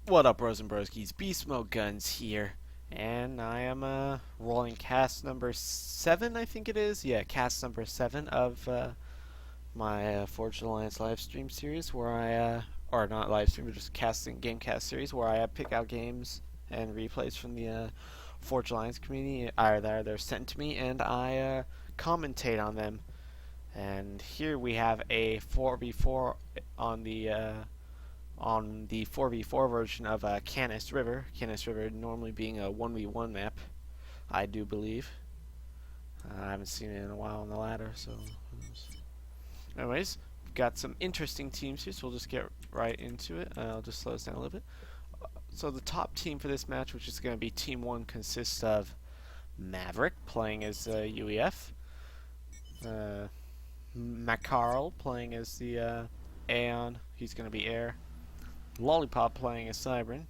What up, bros and broskies? BeastmodeGuNs here, and I am rolling cast number 7, I think it is. Yeah, cast number 7 of my Forged Alliance live stream series, where or not live stream, but just casting game cast series, where I pick out games and replays from the Forged Alliance community. Either they're sent to me, and I commentate on them. And here we have a 4v4 on the 4v4 version of Canis River. Canis River normally being a 1v1 map, I do believe. I haven't seen it in a while on the ladder, so. Anyways, we've got some interesting teams here, so we'll just get right into it. I'll just slow this down a little bit. So the top team for this match, which is going to be Team 1, consists of Maverick playing as UEF, Macharal playing as the Aeon, he's going to be air, Lollipop playing as Cybran,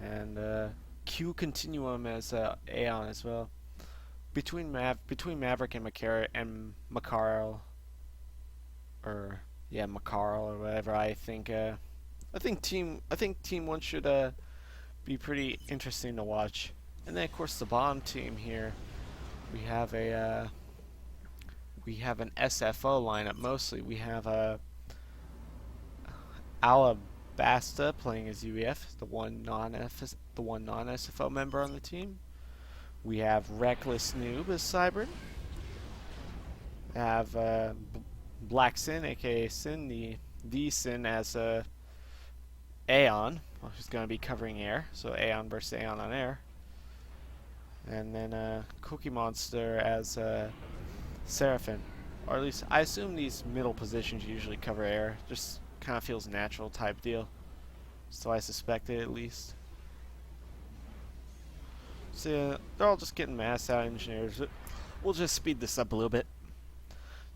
and Continuum as Aeon as well. Between Maverick and Macharal, or yeah, Macharal or whatever, I think Team 1 should be pretty interesting to watch. And then of course the bottom team here, we have an SFO lineup mostly. We have Alabasta playing as UEF, the one non-SFO member on the team. We have RecklessNoob as Cybran. We have BlackSiN, aka Sin, the Sin as Aeon, who's going to be covering air. So Aeon versus Aeon on air. And then Cookie Monster as Seraphim. Or at least I assume these middle positions usually cover air. Just kind of feels natural type deal. So I suspected at least. So yeah, they're all just getting mass out engineers. We'll just speed this up a little bit.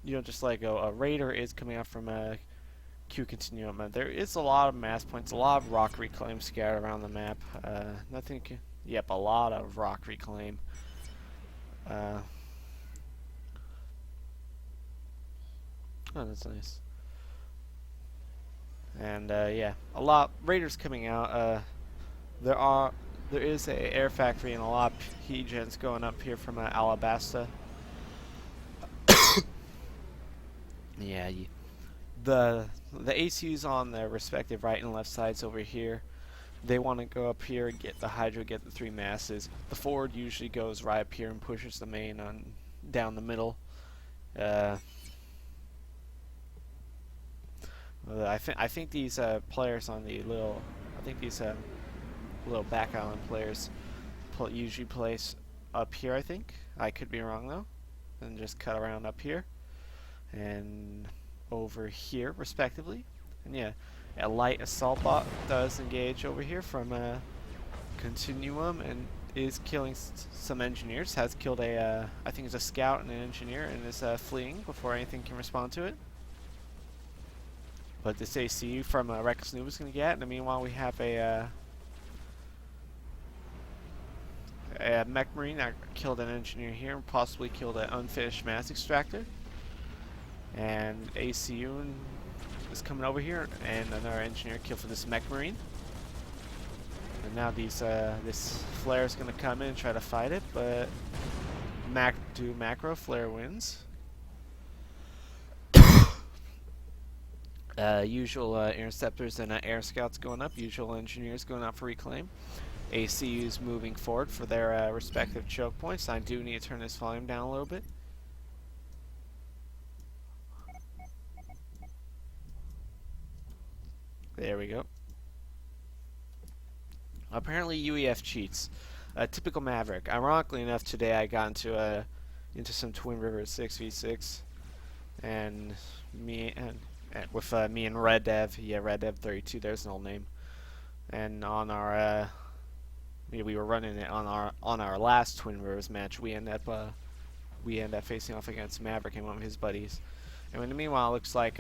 You know, just like a raider is coming out from a Q Continuum. There is a lot of mass points, a lot of rock reclaim scattered around the map. Yep, a lot of rock reclaim. Oh, that's nice. And yeah, a lot raiders coming out. There is a air factory and a lot of heat gens going up here from Alabasta. Yeah, the ACUs on their respective right and left sides over here. They want to go up here and get the Hydra, get the 3 masses. The forward usually goes right up here and pushes the main on down the middle. I think these players on the little, little back island players usually place up here. I think I could be wrong though, and just cut around up here and over here respectively. And yeah, a light assault bot does engage over here from Continuum and is killing some engineers. Has killed I think it's a scout and an engineer, and is fleeing before anything can respond to it. But this ACU from RecklessNoob is going to get. And meanwhile, we have a mech marine that killed an engineer here and possibly killed an unfinished mass extractor. And ACU is coming over here, and another engineer killed for this mech marine. And now this flare is going to come in and try to fight it, but macro flare wins. Usual interceptors and air scouts going up, usual engineers going up for reclaim. ACUs moving forward for their respective choke points. I do need to turn this volume down a little bit. There we go. Apparently UEF cheats. Typical Maverick. Ironically enough, today I got into some Twin River 6v6, and with me and Red Dev. Yeah, Red Dev 32. There's an old name. And on our we were running it on our last Twin Rivers match. We end up facing off against Maverick and one of his buddies. And in the meanwhile, it looks like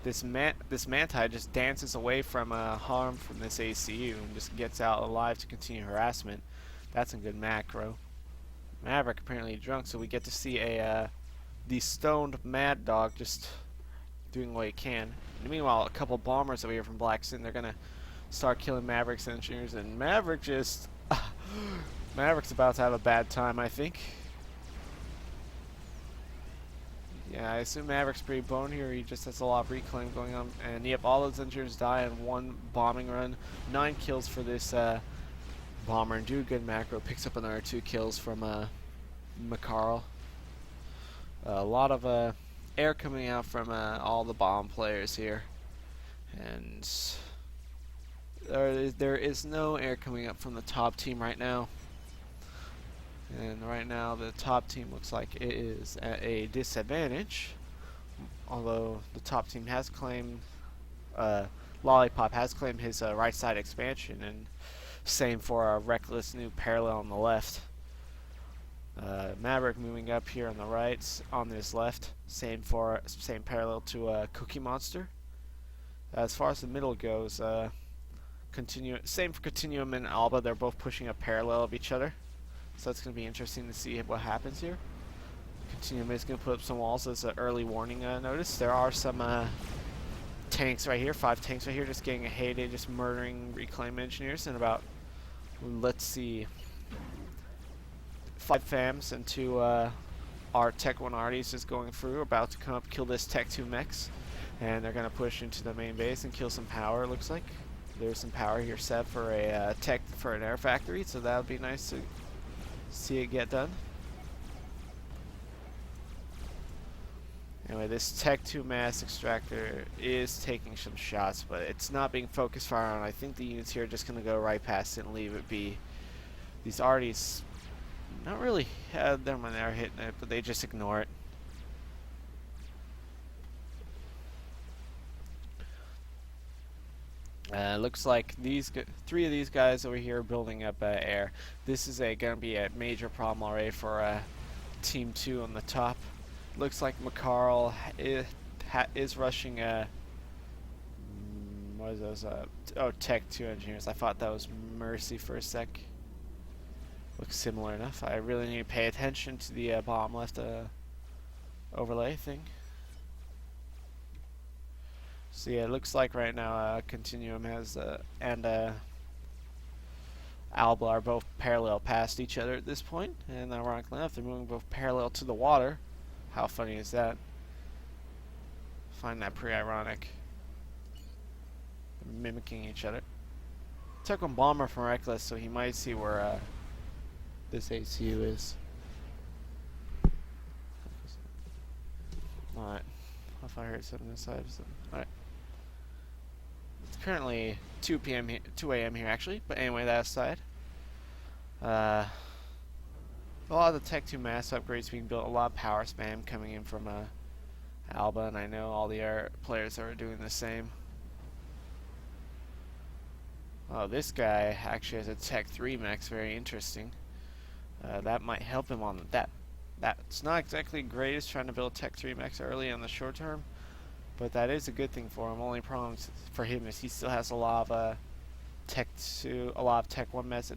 this Manti just dances away from harm from this ACU and just gets out alive to continue harassment. That's a good macro. Maverick apparently drunk, so we get to see the stoned Mad Dog just doing what he can. And meanwhile, a couple bombers over here from BlackSiN, they're gonna start killing Maverick's engineers, and Maverick just Maverick's about to have a bad time, I think. Yeah, I assume Maverick's pretty boned here. He just has a lot of reclaim going on, and yep, all those engineers die in one bombing run. 9 kills for this bomber, and do good macro picks up another 2 kills from Macharal. A lot of air coming out from all the bomb players here, and there is no air coming up from the top team right now. And right now the top team looks like it is at a disadvantage, although the top team has claimed, Lollipop has claimed his right side expansion, and same for our RecklessNoob parallel on the left. Maverick moving up here on the right, on this left, same parallel to Cookie Monster. As far as the middle goes, same for Continuum and Alba. They're both pushing a parallel of each other, so it's going to be interesting to see what happens here. Continuum is going to put up some walls as an early warning notice. There are some tanks right here, 5 tanks right here, just getting a heyday, just murdering reclaim engineers, and about, let's see, 5 FAMs and 2 our Tech 1 arties is going through, about to come up, kill this Tech 2 mechs, and they're going to push into the main base and kill some power, it looks like. There's some power here set for a tech for an air factory, so that would be nice to see it get done. Anyway, this Tech 2 mass extractor is taking some shots, but it's not being focused fire on. I think the units here are just going to go right past it and leave it be. These arties, not really had them when they're hitting it, but they just ignore it. Looks like these 3 of these guys over here are building up air. This is going to be a major problem already for Team 2 on the top. Looks like Macharal is rushing what is those? Tech 2 engineers. I thought that was Mercy for a sec. Looks similar enough. I really need to pay attention to the bottom left overlay thing. So yeah, it looks like right now Continuum has and Alba are both parallel past each other at this point, and ironically enough, they're moving both parallel to the water. How funny is that? Find that pretty ironic. They're mimicking each other. Took a bomber from Reckless, so he might see where this ACU is. Alright. If I heard something inside. Alright. It's currently 2 a.m. here actually, but anyway, that aside. A lot of the Tech 2 mass upgrades being built, a lot of power spam coming in from Alba, and I know all the players are doing the same. Oh, this guy actually has a Tech 3 max, very interesting. That might help him on that. That's not exactly greatest trying to build Tech 3 mechs early on the short term, but that is a good thing for him. Only problem for him is he still has a lot of Tech 1 mechs,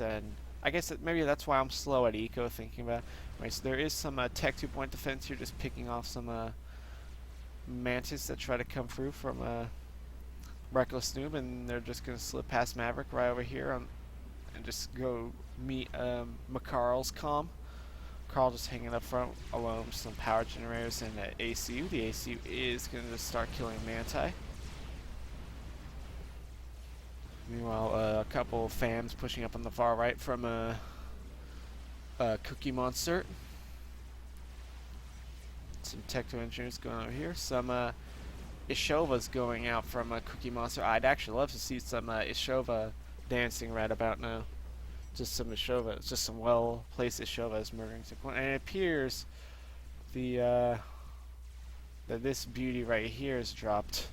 and I guess maybe that's why I'm slow at eco thinking about. Right, so there is some Tech 2 point defense here, just picking off some Mantis that try to come through from RecklessNoob, and they're just gonna slip past Maverick right over here and just go meet Macharal's comm. Carl just hanging up front alone with some power generators and ACU. The ACU is going to start killing Manti. Meanwhile, a couple of fans pushing up on the far right from Cookie Monster. Some Tech 2 engineers going over here. Some Ishova's going out from Cookie Monster. I'd actually love to see some Ishova dancing right about now. Just some Ishova, just some well-placed Ishovas murdering some, and it appears that this beauty right here is dropped.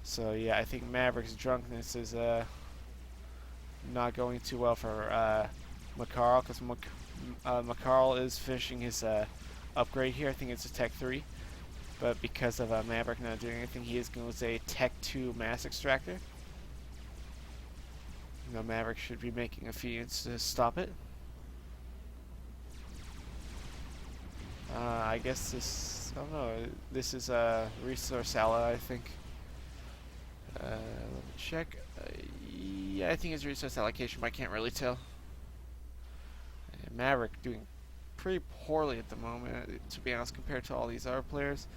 So yeah, I think Maverick's drunkenness is not going too well for Macharal, because Macharal is finishing his upgrade here. I think it's a Tech 3, but because of Maverick not doing anything, he is going to say Tech 2 mass extractor. You know, Maverick should be making a few units to stop it. I guess this, I don't know, this is a resource ally, I think. Let me check. Yeah, I think it's resource allocation, but I can't really tell. And Maverick doing pretty poorly at the moment, to be honest, compared to all these other players.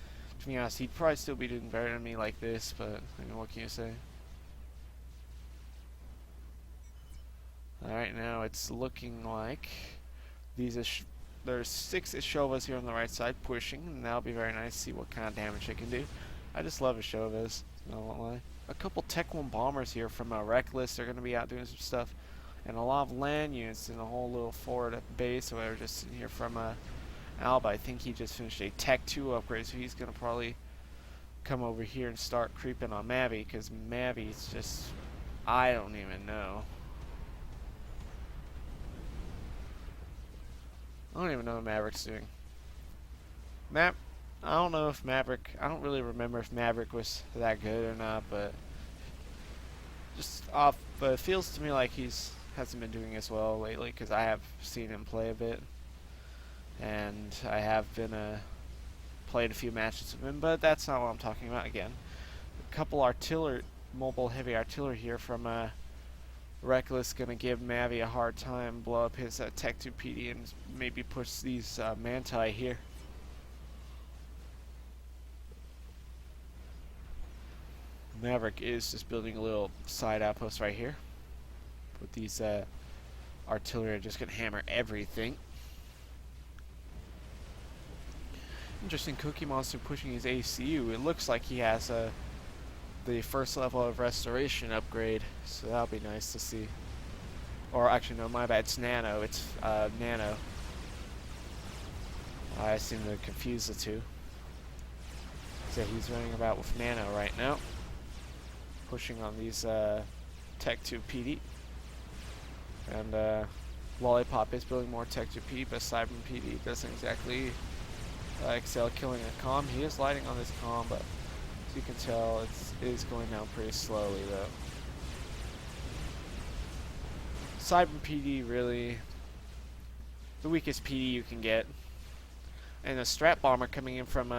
To be honest, he'd probably still be doing better than me like this, but I mean, what can you say? Alright, now it's looking like there's 6 Ishovas here on the right side pushing, and that'll be very nice to see what kind of damage they can do. I just love Ishovas, I won't lie. A couple Tech 1 bombers here from Reckless, they're going to be out doing some stuff. And a lot of land units in the whole little forward base, or whatever, just sitting here from Alba. I think he just finished a Tech 2 upgrade, so he's going to probably come over here and start creeping on Mavi, because Mavi's just, I don't even know. I don't even know what Maverick's doing. I don't know if Maverick, I don't really remember if Maverick was that good or not, but just off, but it feels to me like hasn't been doing as well lately, because I have seen him play a bit, and I have been played a few matches with him, but that's not what I'm talking about again. A couple mobile heavy artillery here from Reckless, gonna give Mavi a hard time, blow up his Tech 2 PD, and maybe push these Manti here. Maverick is just building a little side outpost right here. With these artillery are just gonna hammer everything. Interesting, Cookie Monster pushing his ACU. It looks like he has the first level of restoration upgrade, so that'll be nice to see. Or actually, no, my bad, it's Nano. It's Nano. I seem to confuse the two. So he's running about with Nano right now, pushing on these Tech 2 PD. And Lollipop is building more Tech 2 PD, but Cybran PD doesn't exactly excel killing a comm. He is lighting on this comm, but as you can tell, it is going down pretty slowly though. Cybran PD really the weakest PD you can get. And a Strat Bomber coming in from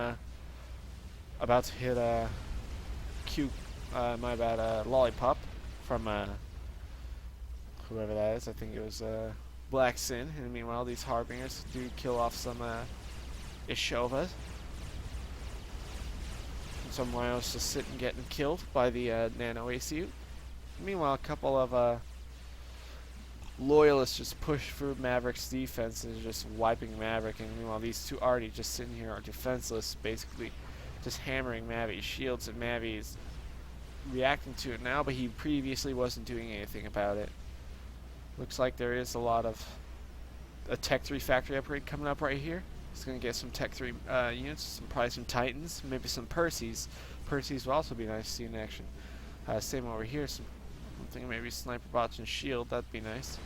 about to hit Lollipop from whoever that is. I think it was BlackSiN. And meanwhile, these Harbingers do kill off some Ishovas. Some Rhinos just sitting getting killed by the Nano ACU. Meanwhile, a couple of Loyalists just push through Maverick's defense and just wiping Maverick. And meanwhile, these two already just sitting here are defenseless, basically just hammering Mavi's shields. And Mavi is reacting to it now, but he previously wasn't doing anything about it. Looks like there is a lot of a Tech 3 factory upgrade coming up right here. He's going to get some Tech 3 units, probably some Titans, maybe some Perseus. Perseus will also be nice to see in action. Same over here, something maybe Sniper Bots and Shield, that'd be nice.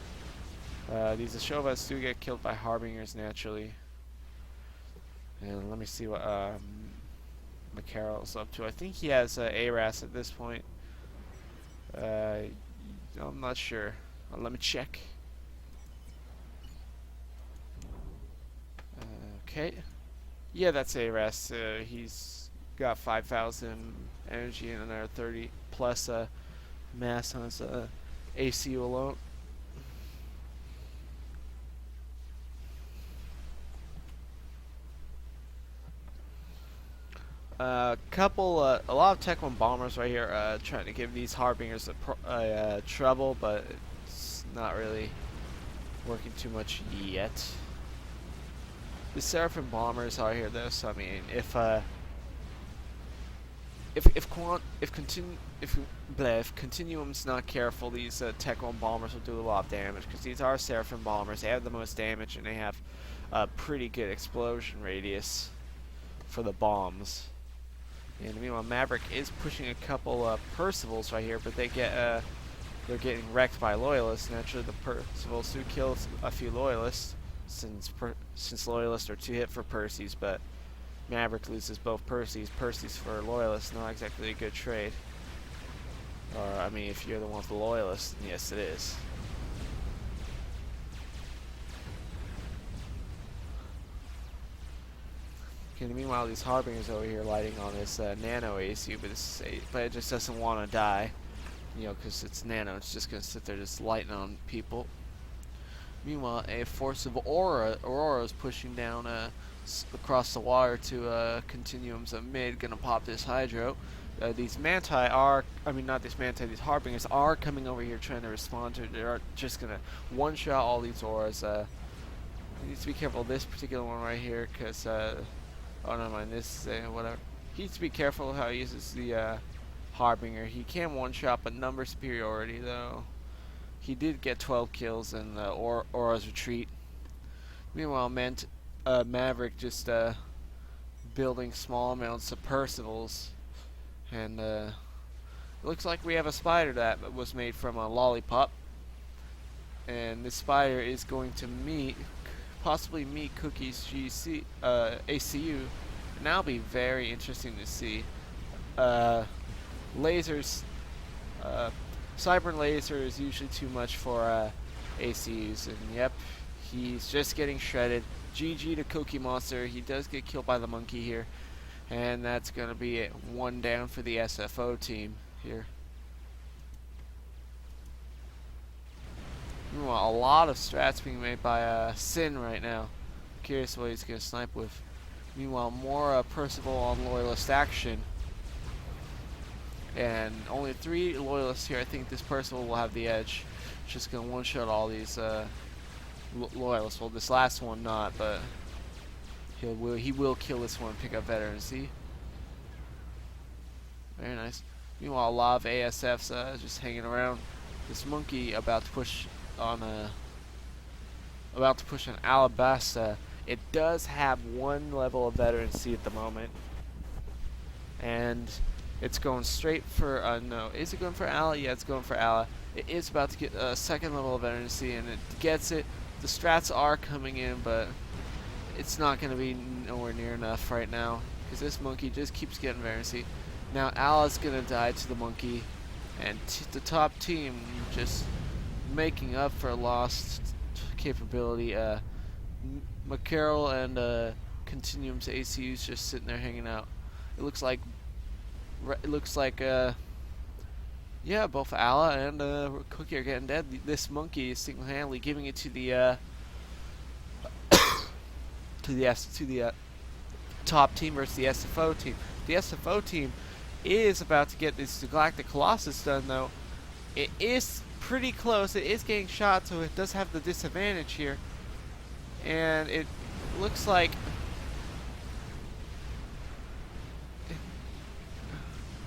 These Ishovas do get killed by Harbingers naturally. And let me see what Macharal's up to. I think he has ARAS at this point. I'm not sure. Let me check. Okay. Yeah, that's ARAS. He's got 5,000 energy and another 30 plus mass on his ACU alone. A lot of Tech 1 bombers right here trying to give these Harbingers trouble, but it's not really working too much yet. The Seraphim bombers are here though, so I mean, if Continuum's not careful, these Tech 1 bombers will do a lot of damage, because these are Seraphim bombers. They have the most damage, and they have a pretty good explosion radius for the bombs. And meanwhile, Maverick is pushing a couple Percivals right here, but they're getting wrecked by Loyalists. Naturally, the Percivals do kill a few Loyalists, since Loyalists are 2 hit for Perseus, but Maverick loses both Perseus for Loyalists, not exactly a good trade. Or, I mean, if you're the one with the Loyalists, yes it is. Okay, meanwhile, these Harbingers over here lighting on this Nano ACU, but it just doesn't want to die. you know, because it's nano, it's just gonna sit there just lighting on people. Meanwhile, a force of Aurora is pushing down across the water to Continuum's mid, gonna pop this Hydro. These Manti are, I mean not these Manti, these Harbingers are coming over here trying to respond to it. They're just gonna one-shot all these Auras. You need to be careful of this particular one right here, because, oh never mind, this is whatever. He needs to be careful how he uses the Harbinger. He can one-shot, but number superiority though. He did get 12 kills in Aura's retreat. Meanwhile, Maverick just building small amounts of Percivals. And it looks like we have a spider that was made from a lollipop. And this spider is going to possibly meet Cookie's ACU. And that'll be very interesting to see. Lasers, Cybran laser is usually too much for ACUs, and yep, he's just getting shredded. GG to Cookie Monster. He does get killed by the monkey here, and that's going to be it. One down for the SFO team here. Meanwhile, a lot of strats being made by Sin right now. Curious what he's going to snipe with. Meanwhile, more Percival on Loyalist action. And only 3 Loyalists here. I think this Percival will have the edge. Just going to one-shot all these Loyalists. Well, this last one not, but he will kill this one and pick up Veterancy. Very nice. Meanwhile, a lot of ASFs just hanging around. This monkey about to push on Alabasta. It does have 1 level of Veterancy at the moment. And it's going straight for, no, is it going for Ala? Yeah, it's going for Ala. It is about to get a 2nd level of Veterancy, and it gets it. The strats are coming in, but it's not going to be nowhere near enough right now, because this monkey just keeps getting Veterancy. Now Ala's going to die to the monkey, and the top team just making up for lost capability. Macharal and Continuum's ACU's just sitting there hanging out. It looks like yeah, both Ala and Cookie are getting dead. This monkey is single-handedly giving it to the to the top team versus the SFO team. The SFO team is about to get this Galactic Colossus done, though. It is pretty close. It is getting shot, so it does have the disadvantage here. And it looks like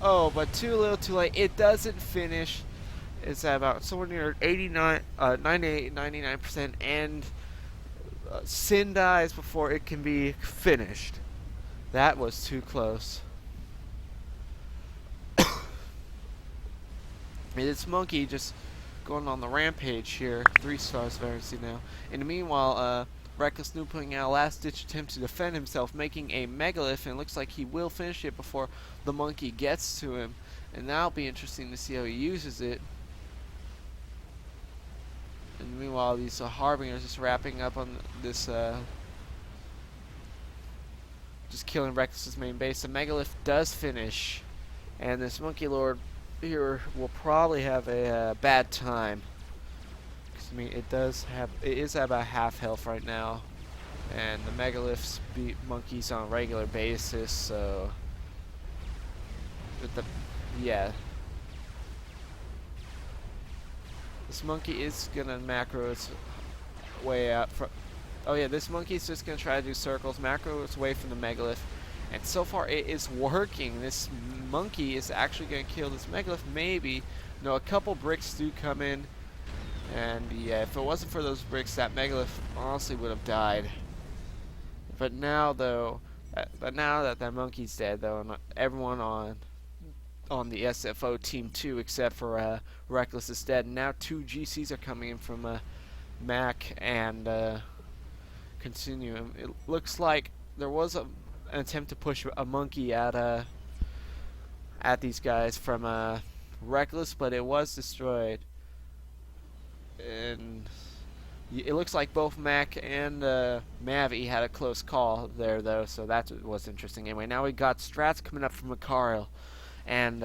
oh, but too little too late. It doesn't finish. It's at about somewhere near 99%, and Sin dies before it can be finished. That was too close. This monkey just going on the rampage here. 3 stars Veterancy now. In the meanwhile, RecklessNoob putting out a last-ditch attempt to defend himself, making a Megalith, and it looks like he will finish it before the monkey gets to him. And that'll be interesting to see how he uses it. And meanwhile, these Harbingers just wrapping up on this, just killing Reckless's main base. The Megalith does finish, and this Monkey Lord here will probably have a bad time. I mean, it is at about half health right now, and the Megaliths beat monkeys on a regular basis, so yeah, this monkey is gonna macro its way out from. Oh yeah, this monkey's just gonna try to do circles, macro its way from the Megalith, and so far it is working. This monkey is actually gonna kill this Megalith. Maybe, no, a couple bricks do come in. And yeah, if it wasn't for those bricks, that Megalith honestly would have died. But now, though, that monkey's dead, though, and everyone on the SFO team too, except for Reckless, is dead. And now 2 GCs are coming in from Mac and Continuum. It looks like there was an attempt to push a monkey at these guys from Reckless, but it was destroyed. And it looks like both Mac and Mavi had a close call there, though, so that was interesting. Anyway, now we got strats coming up from Macharal, and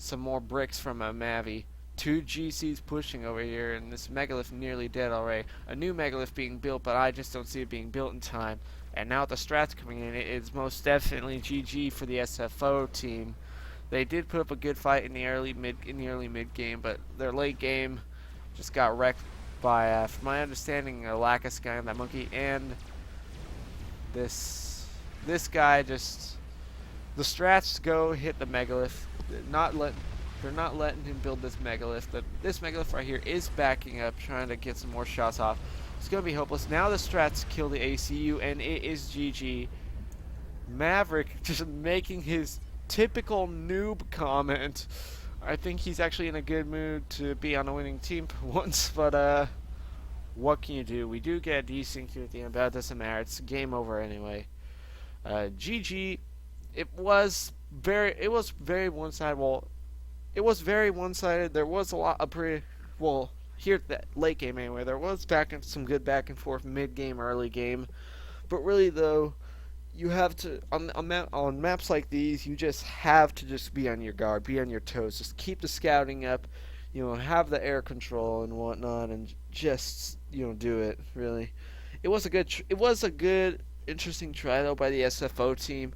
some more bricks from a Mavi. Two GCs pushing over here, and this megalith nearly dead already. A new megalith being built, but I just don't see it being built in time. And now with the strats coming in, it is most definitely GG for the SFO team. They did put up a good fight in the early mid game, but their late game just got wrecked by, from my understanding, a Lacus guy on that monkey, and this guy just, the strats go hit the megalith. They're not letting him build this megalith. This megalith right here is backing up, trying to get some more shots off. It's gonna be hopeless. Now the strats kill the ACU, and it is GG. Maverick just making his typical noob comment. I think he's actually in a good mood to be on a winning team for once, but what can you do? We do get a desync here at the end, but that doesn't matter. It's game over anyway. GG. It was very one-sided. Well, it was very one-sided. There was a lot of here at the late game anyway. There was some good back and forth mid-game, early game, but really though, you have to on maps like these, you just have to just be on your guard, be on your toes, just keep the scouting up, have the air control and whatnot, and just do it. Really, it was a good, interesting try though by the SFO team.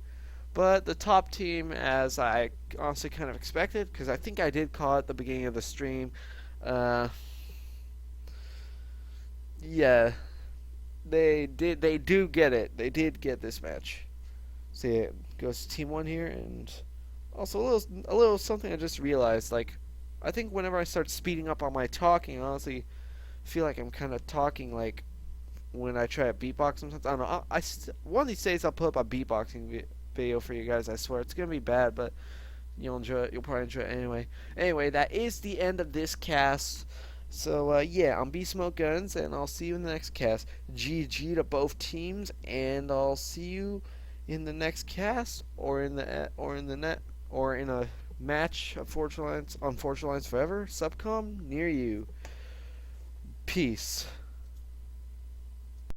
But the top team, as I honestly kind of expected, because I think I did call it at the beginning of the stream, yeah, they do get it. They did get this match. See, it goes to Team 1 here, and also a little something I just realized. Like, I think whenever I start speeding up on my talking, I honestly feel like I'm kind of talking like when I try to beatbox sometimes. I don't know. One of these days I'll put up a beatboxing video for you guys. I swear it's gonna be bad, but you'll enjoy it. You'll probably enjoy it anyway. Anyway, that is the end of this cast. So yeah, I'm BeastmodeGuNs, and I'll see you in the next cast. GG to both teams, and I'll see you in the next cast, or in a match of Fortune Lines on Fortune Lines Forever Supcom near you. Peace.